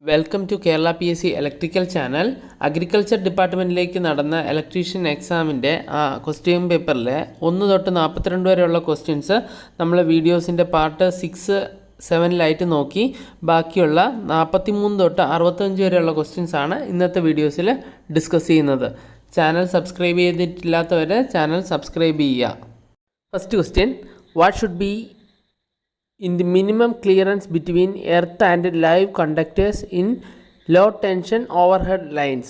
Welcome to Kerala PSC electrical channel. Agriculture ഡിപ്പാർട്ട്മെൻറ്റിലേക്ക് നടന്ന electrician എക്സാമിൻ്റെ ക്വസ്റ്റ്യൻ പേപ്പറിലെ 1 തൊട്ട് 42 വരെയുള്ള ക്വസ്റ്റ്യൻസ് നമ്മൾ വീഡിയോസിൻ്റെ പാർട്ട് 6, 7 നോക്കി. ബാക്കിയുള്ള 43 തൊട്ട് 65 വരെയുള്ള ക്വസ്റ്റ്യൻസാണ് ഇന്നത്തെ വീഡിയോസിൽ ഡിസ്കസ് ചെയ്യുന്നത്. ചാനൽ സബ്സ്ക്രൈബ് ചെയ്തിട്ടില്ലാത്തവർ ചാനൽ സബ്സ്ക്രൈബ് ചെയ്യുക. First question, what should be in the minimum clearance between earth and live conductors in low tension overhead lines,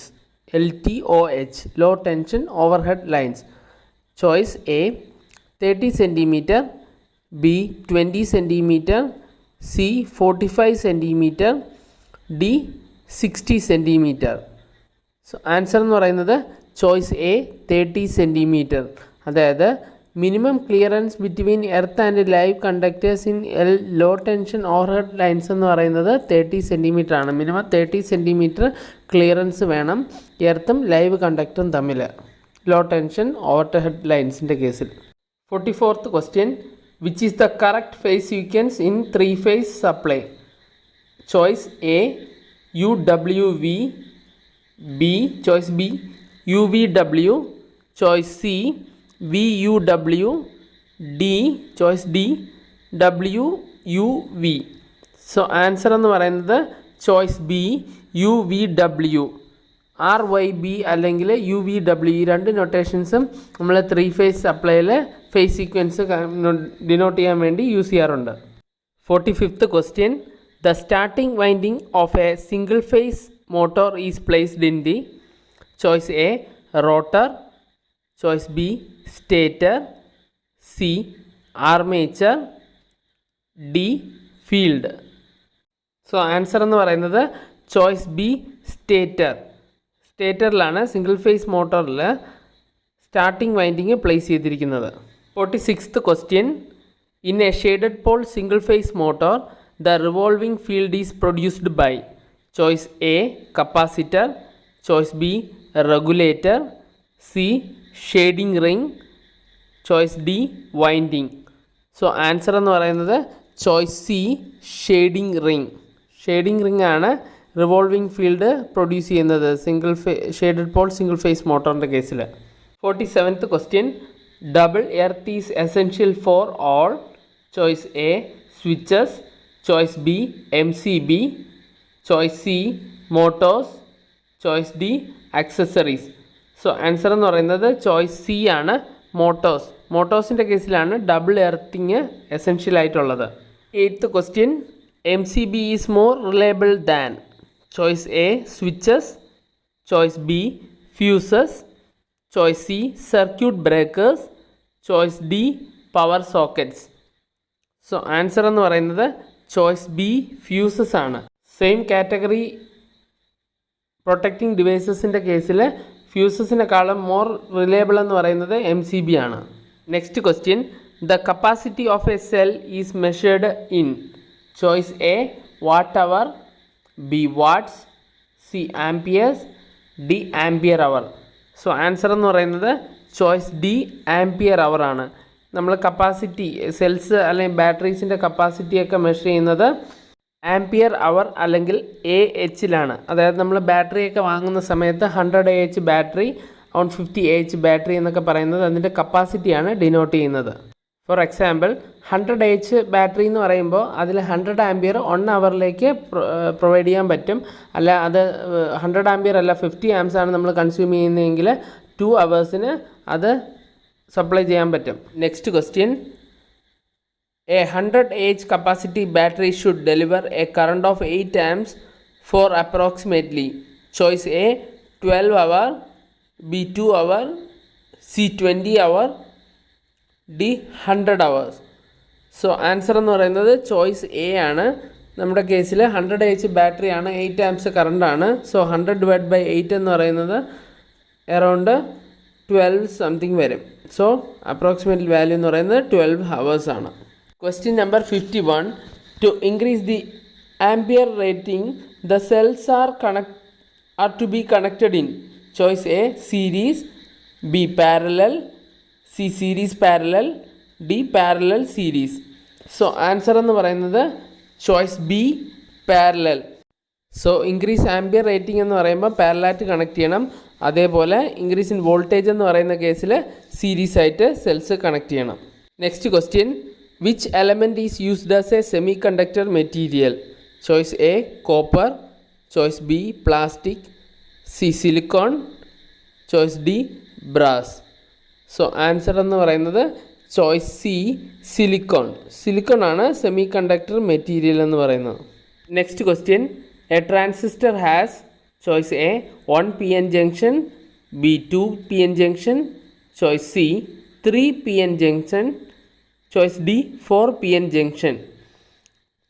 LTOH, low tension overhead lines? Choice A 30 cm, B 20 cm, C 45 cm, D 60 cm. So answer എന്ന് പറയുന്നത് choice A 30 cm. അതായത് minimum clearance between earth and live conductors in law tension overhead lines എന്ന് പറയുന്നത് 30 cm ആണ്. Minimum 30 cm clearance വേണം എർത്തും live കണ്ടക്ടറും തമ്മിൽ, law tension overhead ലൈൻസിൻ്റെ കേസിൽ. 44th question, which is the correct phase sequence in 3-phase supply? Choice A UWV, B choice B UVW, choice C VUW, D choice D WUV. So answer എന്ന് പറയുന്നത് choice B UVW. RYB അല്ലെങ്കിൽ UVW, ഈ രണ്ട് നൊട്ടേഷൻസും നമ്മൾ 3-phase സപ്ലൈയിൽ phase sequence denote ചെയ്യാൻ വേണ്ടി use ചെയ്യാറുണ്ട്. 45th question, the starting winding of a single phase motor is placed in the choice A rotor, choice B stator, C armature, D field. So answer എന്ന് പറയുന്നത് choice B stator. സ്റ്റേറ്ററിലാണ് single phase മോട്ടോറിൽ starting winding place ചെയ്തിരിക്കുന്നത്. 46th question, in a shaded pole single phase motor the revolving field is produced by choice A capacitor, choice B regulator, C shading ring, choice D winding. So answer എന്ന് പറയുന്നത് choice C shading ring. Shading ring ആണ് revolving field produce ചെയ്യുന്നത് shaded pole single face മോട്ടോറിൻ്റെ കേസിൽ. 47th question, double earth is essential for all. Choice A switches, choice B MCB, choice C Motors, choice D accessories. So answer എന്ന് പറയുന്നത് choice C ആണ്, Motors. മോട്ടോഴ്സിൻ്റെ കേസിലാണ് double earthing essential ആയിട്ടുള്ളത്. 8th question, MCB is more reliable than. Choice A switches, choice B fuses, choice C circuit breakers, choice D power sockets. So answer എന്ന് പറയുന്നത് choice B fuses ആണ്. Same category protecting ഡിവൈസസിൻ്റെ കേസിൽ ഫ്യൂസസിനെക്കാളും more reliable എന്ന് പറയുന്നത് MCB ആണ്. Next question, the capacity of a cell is measured in. Choice A watt hour, B watts, C amperes, D ampere hour. So answer എന്ന് പറയുന്നത് choice D ampere അവർ ആണ്. നമ്മൾ കപ്പാസിറ്റി സെൽസ് അല്ലെങ്കിൽ ബാറ്ററീസിൻ്റെ കപ്പാസിറ്റിയൊക്കെ measure ചെയ്യുന്നത് ampere അവർ അല്ലെങ്കിൽ AHലാണ്. അതായത് നമ്മൾ ബാറ്ററിയൊക്കെ വാങ്ങുന്ന സമയത്ത് 100 AH ബാറ്ററി, 50 AH ബാറ്ററി എന്നൊക്കെ പറയുന്നത് അതിൻ്റെ കപ്പാസിറ്റിയാണ് ഡിനോട്ട് ചെയ്യുന്നത്. ഫോർ എക്സാമ്പിൾ 100 AH ബാറ്ററി എന്ന് പറയുമ്പോൾ അതിൽ 100 ആംപിയർ 1 അവറിലേക്ക് പ്രൊവൈഡ് ചെയ്യാൻ പറ്റും. അല്ല അത് 100 ആംപിയർ അല്ല 50 ആംപ്സ് ആണ് നമ്മൾ കൺസ്യൂം ചെയ്യുന്നതെങ്കിൽ 2 hours അത് സപ്ലൈ ചെയ്യാൻ പറ്റും. Next question, a 100 AH capacity battery should deliver a current of 8 amps for approximately choice A 12 hour, B 2 hour, C 20 hour, D 100 hours. So answer എന്ന് പറയുന്നത് ചോയ്സ് എ ആണ്. നമ്മുടെ കേസിൽ 100 AH ബാറ്ററി ആണ്, 8 amps കറണ്ടാണ്. So 100/8 എന്ന് പറയുന്നത് around 12 something വരും. So approximate value എന്ന് പറയുന്നത് 12 hours ആണ്. Question number 51, to increase the ampere rating the cells are to be connected in choice A series, B parallel, C series parallel, D parallel series. So answer എന്ന് പറയുന്നത് choice B parallel. So increase ampere rating എന്ന് പറയുമ്പോൾ പാരലായിട്ട് connect ചെയ്യണം. അതേപോലെ increase in voltage എന്ന് പറയുന്ന കേസിൽ സീരീസ് ആയിട്ട് സെൽസ് കണക്ട് ചെയ്യണം. Next question, which element is used as a semiconductor material? Choice A copper, choice B plastic, C silicon, choice D brass. So answer എന്ന് പറയുന്നത് choice C silicon. Silicon ആണ് semiconductor material എന്ന് പറയുന്നത്. Next question, a transistor has choice A 1 PN junction, B 2 PN junction, choice C 3 PN junction, choice D 4 PN junction.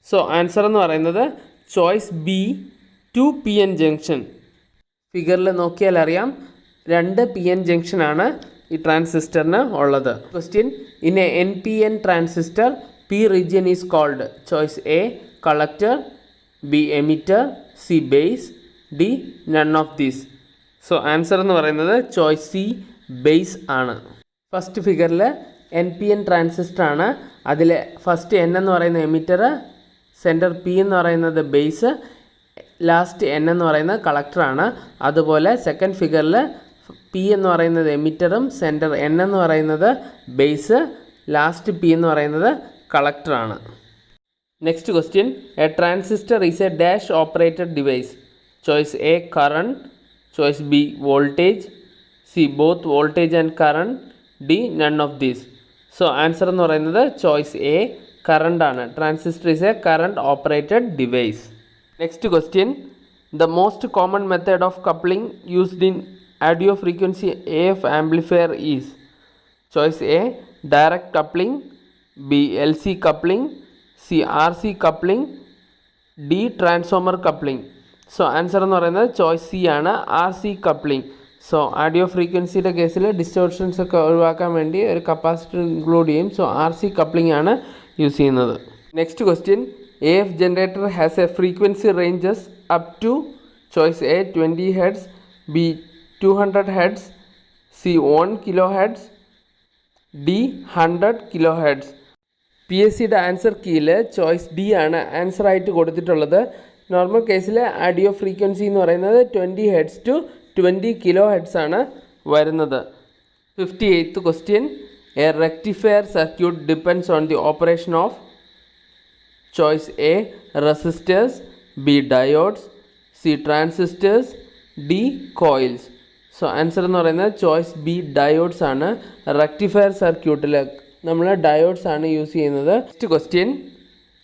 So answer എന്ന് പറയുന്നത് choice B 2 PN junction. ഫിഗറിൽ നോക്കിയാൽ അറിയാം 2 PN junction ആണ് ഈ ട്രാൻസിസ്റ്ററിന് ഉള്ളത്. Question, in a NPN transistor P region is called? Choice A collector, B emitter, C base, D none of these. So answer എന്ന് പറയുന്നത് ചോയ്സ് സി ബേസ് ആണ്. ഫസ്റ്റ് ഫിഗറിൽ NPN ട്രാൻസിസ്റ്റർ ആണ്. അതിൽ ഫസ്റ്റ് N എന്ന് പറയുന്ന എമിറ്റർ, സെൻറ്റർ P എന്ന് പറയുന്നത് ബേസ്, ലാസ്റ്റ് N എന്ന് പറയുന്നത് കളക്ടറാണ്. അതുപോലെ സെക്കൻഡ് ഫിഗറിൽ P എന്ന് പറയുന്നത് എമിറ്ററും സെൻറ്റർ N എന്ന് പറയുന്നത് ബേസ്, ലാസ്റ്റ് P എന്ന് പറയുന്നത് കളക്ടറാണ്. Next question, a transistor is a dash operated device? Choice A current, choice B voltage, C both voltage and current, D none of these. So answer എന്ന് പറയുന്നത് choice A current ആണ്. Transistor is a current operated device. Next question, the most common method of coupling used in audio frequency AF amplifier is? choice A direct coupling, B LC coupling, C RC coupling, D transformer coupling. So answer എന്ന് പറയുന്നത് choice C ആണ്, RC coupling. So audio ഫ്രീക്വൻസിയുടെ കേസിൽ distortions ഒക്കെ ഒഴിവാക്കാൻ വേണ്ടി ഒരു capacitor include ചെയ്യും. സോ RC coupling ആണ് യൂസ് ചെയ്യുന്നത്. Next question, AF generator has a frequency ranges up to? Choice A 20 Hz, B 200 Hz, C 1 kHz, D 100 kHz. PSCയുടെ ആൻസർ കീയിൽ ചോയ്സ് ഡി ആണ് ആൻസർ ആയിട്ട് കൊടുത്തിട്ടുള്ളത്. നോർമൽ കേസിൽ ആഡിയോ ഫ്രീക്വൻസി എന്ന് പറയുന്നത് 20 Hz to 20 kHz ആണ് വരുന്നത്. 58th question, A rectifier circuit depends on the operation of? Choice A resistors, B diodes, C transistors, D coils. So answer എന്ന് പറയുന്നത് ചോയ്സ് ബി ഡയോഡ്സ് ആണ്. റെക്ടിഫയർ സർക്യൂട്ടിൽ നമ്മൾ ഡയോഡ്സ് ആണ് യൂസ് ചെയ്യുന്നത്. Next question,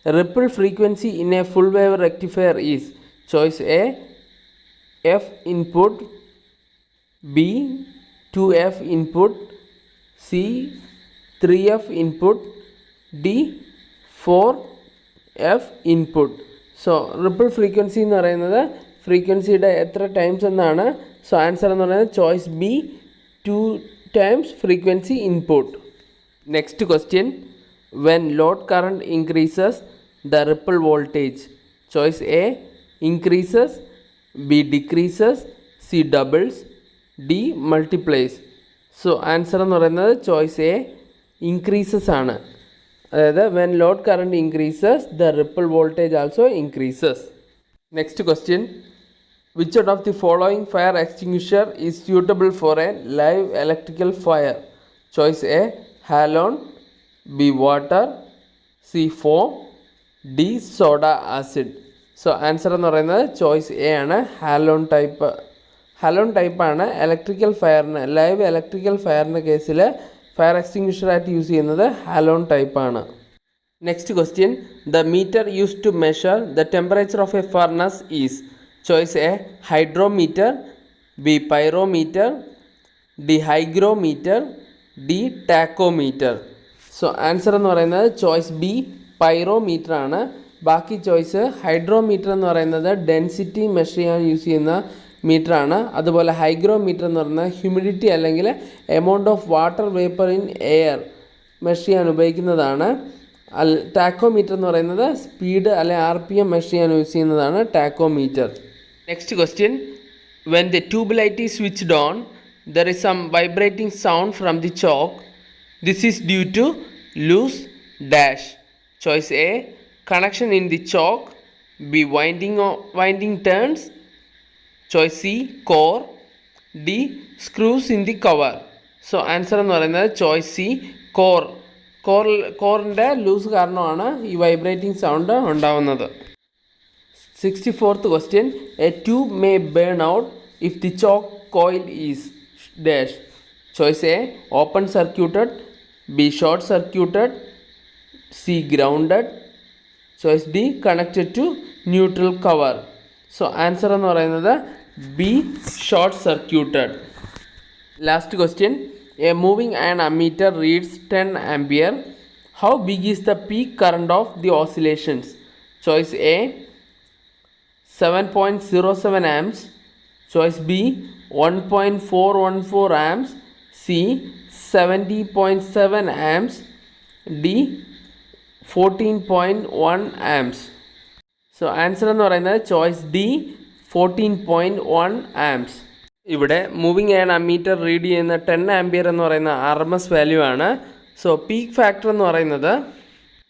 ripple frequency in A full wave rectifier is? Choice A F input, B 2F input, C 3F input, D 4F input. So ripple frequency എന്ന് പറയുന്നത് ഫ്രീക്വൻസിയുടെ എത്ര times എന്നാണ്. സോ ആൻസർ എന്ന് പറയുന്നത് choice B 2 times frequency input. Next question, when load current increases the ripple voltage? Choice A increases, B decreases, C doubles, D multiplies. So answer എന്ന് പറയുന്നത് choice A increases ആണ്. അതായത് when load current increases the ripple voltage also increases. Next question, which out of the following fire extinguisher is suitable for a live electrical fire? Choice A halon, B water, C foam, D soda acid. So answer എന്ന് പറയുന്നത് choice A ആണ്, halon type. Halon ടൈപ്പാണ് electrical ഫയറിന്, live electrical ഫയറിൻ്റെ കേസിൽ fire എക്സ്റ്റിങ്വിഷറായിട്ട് use ചെയ്യുന്നത് ഹാലോൺ ടൈപ്പാണ്. Next question, the meter used to measure the temperature of a furnace is? Choice A hydrometer, B pyrometer, D hygrometer, D tachometer. So answer എന്ന് പറയുന്നത് ചോയ്സ് ബി പൈറോമീറ്റർ ആണ്. ബാക്കി ചോയ്സ് ഹൈഡ്രോമീറ്റർ എന്ന് പറയുന്നത് ഡെൻസിറ്റി മെഷർ ചെയ്യാൻ use ചെയ്യുന്ന മീറ്ററാണ്. അതുപോലെ ഹൈഗ്രോമീറ്റർ എന്ന് പറയുന്നത് ഹ്യൂമിഡിറ്റി അല്ലെങ്കിൽ amount of water vapour in air measure ചെയ്യാൻ ഉപയോഗിക്കുന്നതാണ്. ടാക്കോമീറ്റർ എന്ന് പറയുന്നത് സ്പീഡ് അല്ലെങ്കിൽ RPM മെഷർ ചെയ്യാൻ യൂസ് ചെയ്യുന്നതാണ് tachometer. Next question, when the tube light is switched on there is some vibrating sound from the choke. This is due to loose dash. Choice A connection in the choke, B. Winding turns. Choice C. Core. D. Screws in the cover. So answer എന്ന് പറയുന്നത് choice C core. കോറിൻ്റെ loose കാരണമാണ് ഈ vibrating sound ഉണ്ടാവുന്നത്. 64th question. A tube may burn out if the choke coil is dash. Choice A. Open circuited. B. Short circuited. C. Grounded. Choice D. Connected to neutral cover. So answer എന്ന് പറയുന്നത് B. Short circuited. Last question. A moving iron ammeter reads 10 ampere. How big is the peak current of the oscillations? Choice A. 7.07 amps. Choice B. 1.414 amps. C. 70.7 amps. D. 14.1 amps. So answer എന്ന് പറയുന്നത് choice D 14.1 amps. ഇവിടെ moving iron ammeter read ചെയ്യുന്ന 10 ampere എന്ന് പറയുന്ന RMS value ആണ്. So peak factor എന്ന് പറയുന്നത്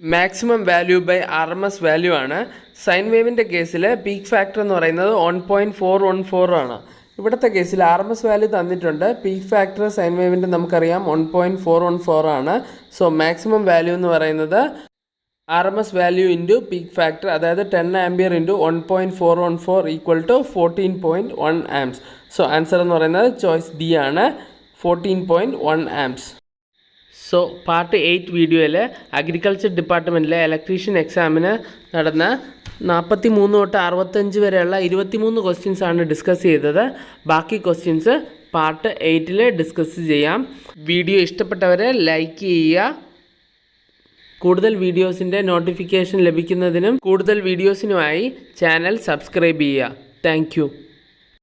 maximum value by RMS value ആണ്. സൈൻ വേവിൻ്റെ കേസിൽ പീക്ക് ഫാക്ടർ എന്ന് പറയുന്നത് 1.414 ആണ്. ഇവിടുത്തെ കേസിൽ RMS വാല്യൂ തന്നിട്ടുണ്ട്. പീക്ക് ഫാക്ടർ സൈൻ വേവിൻ്റെ നമുക്കറിയാം 1.414 ആണ്. സോ മാക്സിമം വാല്യൂ എന്ന് പറയുന്നത് RMS value into peak factor, അതായത് 10 ampere into 1.414 equal to 14.1 amps. So answer എന്ന് പറയുന്നത് ചോയ്സ് ഡി ആണ്, 14.1 amps. സോ പാർട്ട് 8 വീഡിയോയിൽ അഗ്രികൾച്ചർ ഡിപ്പാർട്ട്മെൻറ്റിലെ ഇലക്ട്രീഷ്യൻ എക്സാമിന് നടന്ന 43 തൊട്ട് 65 വരെയുള്ള 23 ക്വസ്റ്റ്യൻസ് ആണ് ഡിസ്കസ് ചെയ്തത്. ബാക്കി ക്വസ്റ്റ്യൻസ് പാർട്ട് 8 ഡിസ്കസ് ചെയ്യാം. വീഡിയോ ഇഷ്ടപ്പെട്ടവരെ ലൈക്ക് ചെയ്യുക. കൂടുതൽ വീഡിയോസിൻ്റെ നോട്ടിഫിക്കേഷൻ ലഭിക്കുന്നതിനും കൂടുതൽ വീഡിയോസിനുമായി ചാനൽ സബ്സ്ക്രൈബ് ചെയ്യുക. Thank you.